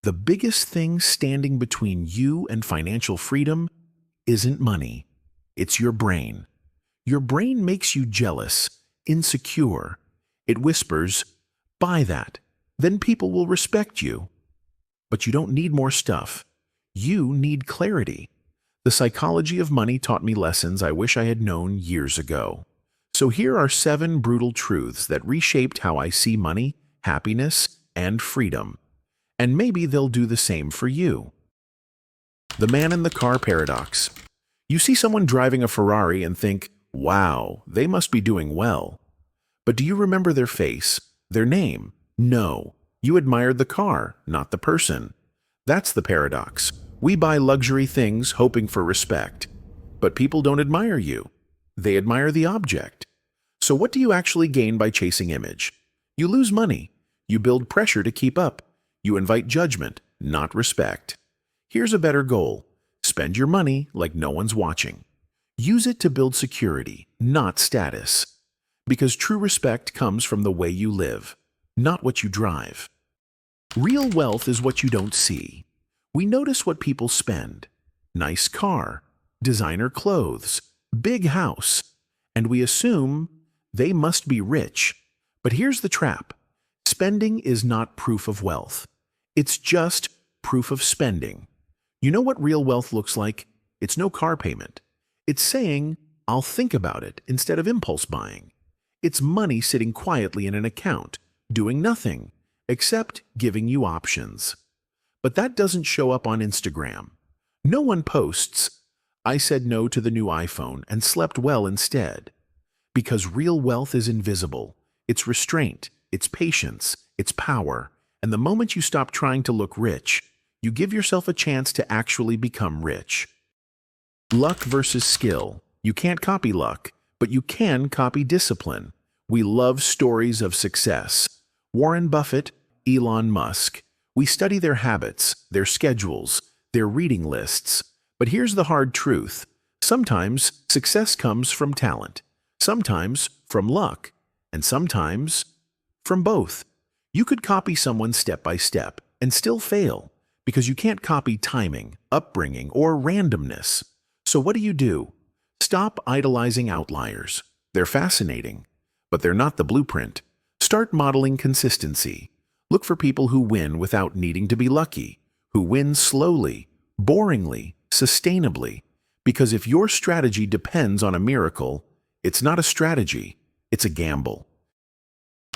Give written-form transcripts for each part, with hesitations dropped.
The biggest thing standing between you and financial freedom isn't money. It's your brain. Your brain makes you jealous, insecure. It whispers, buy that. Then people will respect you. But you don't need more stuff. You need clarity. The psychology of money taught me lessons I wish I had known years ago. So here are 7 brutal truths that reshaped how I see money, happiness, and freedom. And maybe they'll do the same for you. The man in the car paradox. You see someone driving a Ferrari and think, wow, they must be doing well. But do you remember their face, their name? No, you admired the car, not the person. That's the paradox. We buy luxury things hoping for respect. But people don't admire you. They admire the object. So what do you actually gain by chasing image? You lose money. You build pressure to keep up. You invite judgment, not respect. Here's a better goal. Spend your money like no one's watching. Use it to build security, not status. Because true respect comes from the way you live, not what you drive. Real wealth is what you don't see. We notice what people spend. Nice car, designer clothes, big house, and we assume they must be rich. But here's the trap. Spending is not proof of wealth. It's just proof of spending. You know what real wealth looks like? It's no car payment. It's saying, I'll think about it instead of impulse buying. It's money sitting quietly in an account, doing nothing, except giving you options. But that doesn't show up on Instagram. No one posts, I said no to the new iPhone and slept well instead. Because real wealth is invisible. It's restraint, it's patience, it's power. And the moment you stop trying to look rich, you give yourself a chance to actually become rich. Luck versus skill. You can't copy luck, but you can copy discipline. We love stories of success. Warren Buffett, Elon Musk. We study their habits, their schedules, their reading lists. But here's the hard truth. Sometimes success comes from talent, sometimes from luck, and sometimes from both. You could copy someone step by step and still fail because you can't copy timing, upbringing, or randomness. So what do? Stop idolizing outliers. They're fascinating, but they're not the blueprint. Start modeling consistency. Look for people who win without needing to be lucky, who win slowly, boringly, sustainably. Because if your strategy depends on a miracle, it's not a strategy, it's a gamble.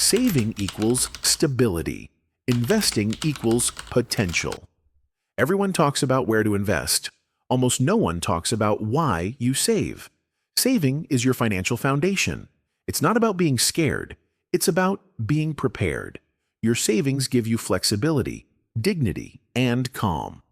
Saving equals stability. Investing equals potential. Everyone talks about where to invest. Almost no one talks about why you save. Saving is your financial foundation. It's not about being scared. It's about being prepared. Your savings give you flexibility, dignity, and calm.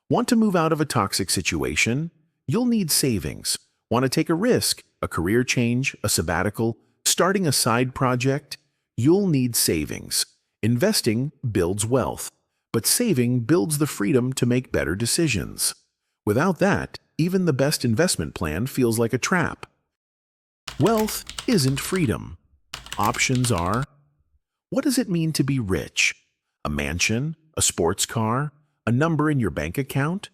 Want to move out of a toxic situation? You'll need savings. Want to take a risk, a career change, a sabbatical, starting a side project? You'll need savings. Investing builds wealth, but saving builds the freedom to make better decisions. Without that, even the best investment plan feels like a trap. Wealth isn't freedom. Options are: what does it mean to be rich? A mansion? A sports car? A number in your bank account?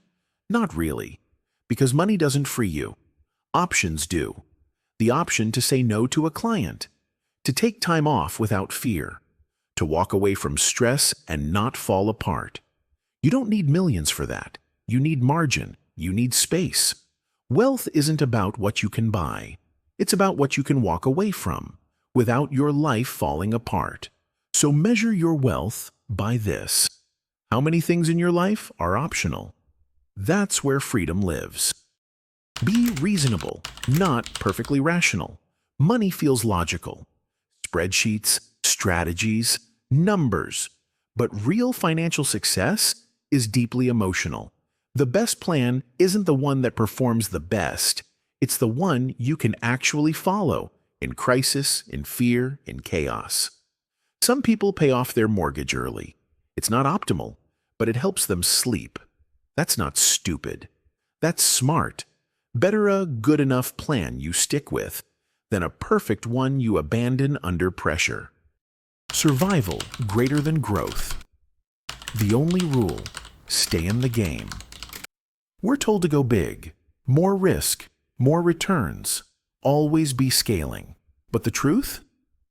Not really, because money doesn't free you. Options do. The option to say no to a client, to take time off without fear, to walk away from stress and not fall apart. You don't need millions for that. You need margin. You need space. Wealth isn't about what you can buy. It's about what you can walk away from without your life falling apart. So measure your wealth by this. How many things in your life are optional? That's where freedom lives. Be reasonable, not perfectly rational. Money feels logical. Spreadsheets, strategies, numbers. But real financial success is deeply emotional. The best plan isn't the one that performs the best. It's the one you can actually follow in crisis, in fear, in chaos. Some people pay off their mortgage early. It's not optimal, but it helps them sleep. That's not stupid. That's smart. Better a good enough plan you stick with than a perfect one you abandon under pressure. Survival greater than growth. The only rule: Stay in the game. We're told to go big. More risk, more returns. Always be scaling. But the truth?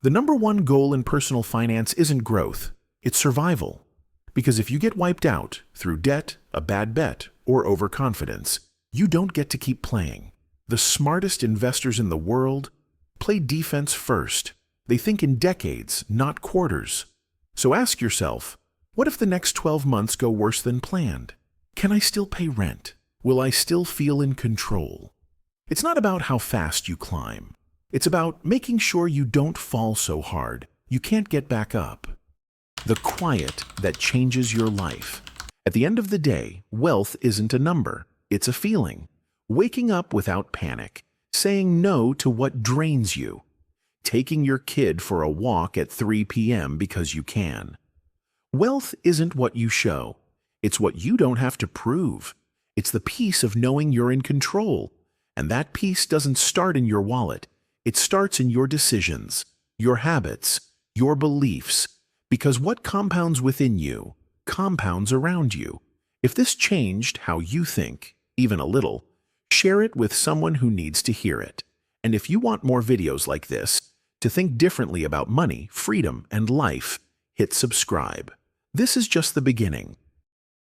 The number one goal in personal finance isn't growth, it's survival. Because if you get wiped out through debt, a bad bet, or overconfidence, you don't get to keep playing. The smartest investors in the world play defense first. They think in decades, not quarters. So ask yourself, what if the next 12 months go worse than planned? Can I still pay rent? Will I still feel in control? It's not about how fast you climb. It's about making sure you don't fall so hard you can't get back up. The quiet that changes your life. At the end of the day, wealth isn't a number, it's a feeling. Waking up without panic, saying no to what drains you, taking your kid for a walk at 3 p.m. because you can. Wealth isn't what you show, it's what you don't have to prove. It's the peace of knowing you're in control. And that peace doesn't start in your wallet, it starts in your decisions, your habits, your beliefs. Because what compounds within you, compounds around you. If this changed how you think, even a little, share it with someone who needs to hear it. And if you want more videos like this, to think differently about money, freedom, and life, hit subscribe. This is just the beginning.